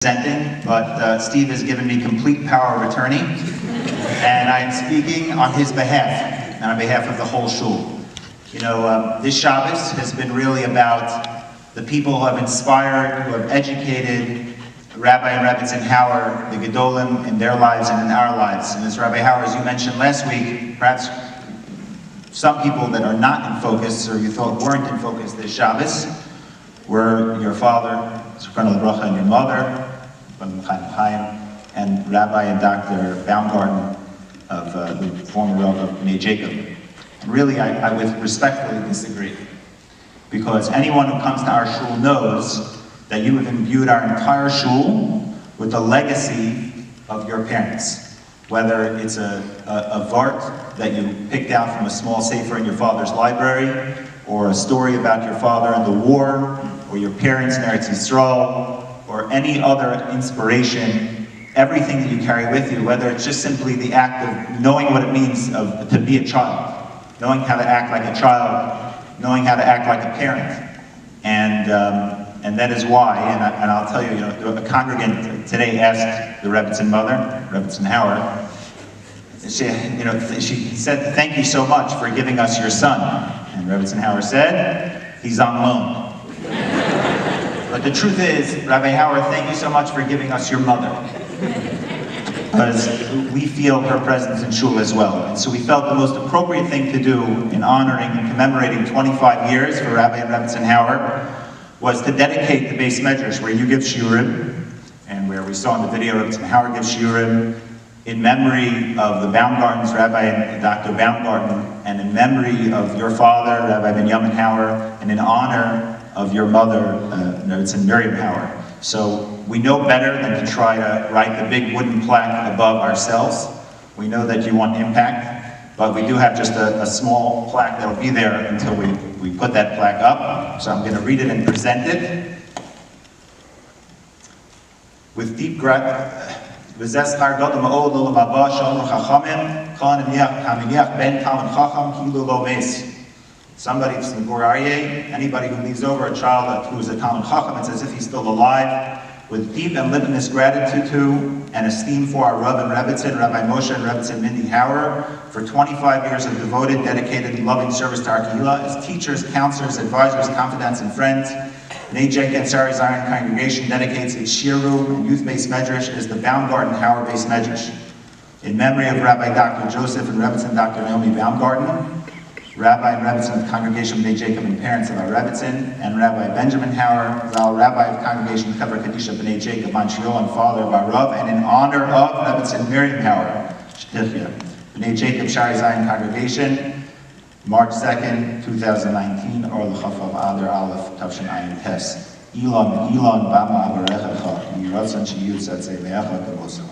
Presenting, but Steve has given me complete power of attorney, and I am speaking on his behalf, and on behalf of the whole shul. You know, this Shabbos has been really about the people who have inspired, who have educated Rabbi and Rebbetzin Hauer, the Gedolim, in their lives and in our lives. And as Rabbi Hauer, as you mentioned last week, perhaps some people that are not in focus, or you thought weren't in focus this Shabbos, were your father, Zichrono Livracha, and your mother, and Rabbi and Dr. Baumgarten of the former Rebbe of Meir Jacob. And really, I would respectfully disagree, because anyone who comes to our shul knows that you have imbued our entire shul with the legacy of your parents. Whether it's a vart that you picked out from a small sefer in your father's library, or a story about your father in the war, or your parents in Eretz Yisrael, or any other inspiration, everything that you carry with you, whether it's just simply the act of knowing what it means to be a child, knowing how to act like a child, knowing how to act like a parent. And that is why, and I'll tell you, a congregant today asked the Rebbetzin mother, Rebbetzin Hauer, she said, "Thank you so much for giving us your son." And Rebbetzin Hauer said, "He's on loan." But the truth is, Rabbi Hauer, thank you so much for giving us your mother, because we feel her presence in shul as well. And so we felt the most appropriate thing to do in honoring and commemorating 25 years for Rabbi and Rebbetzin Hauer was to dedicate the base measures where you give shiurim, and where we saw in the video Rebbetzin Hauer gives shiurim, in memory of the Baumgartens, Rabbi and Dr. Baumgarten, and in memory of your father, Rabbi Benjamin Hauer, and in honor of your mother, Rebbetzin Miriam Hauer. So we know better than to try to write the big wooden plaque above ourselves. We know that you want impact, but we do have just a small plaque that will be there until we put that plaque up. So I'm going to read it and present it. With deep gratitude, somebody from Gur Aryeh, anybody who leaves over a child who is a Talmid Chacham, it's as if he's still alive. With deep and limitless gratitude to and esteem for our Rav and Rebbetzin, Rabbi Moshe and Rebbetzin Mindy Hauer, for 25 years of devoted, dedicated, and loving service to our Kehillah as teachers, counselors, advisors, confidants, and friends. Meir Jacob Sari Zion congregation dedicates its shiur and youth-based medrash as the Baumgarten Hauer-based medrash. In memory of Rabbi Dr. Joseph and Rebbetzin Dr. Naomi Baumgarten, Rabbi and Rebbetzin of Congregation Meir Jacob and parents of our Rebbetzin, and Rabbi Benjamin Hauer, Zal Rabbi of Congregation Kever Kadisha B'nai Jacob, Montreal, and father of our Rav, and in honor of Rebbetzin Miriam Hauer, Shtichya, B'nai Jacob Shari Zion Congregation, March 2nd, 2019, or L'Chafav Adar Aleph, Tavshin Ayin Tes. Elon, Bama Avarechacha, Yiratzan Shiyut Zatzei Me'acha Kavosa.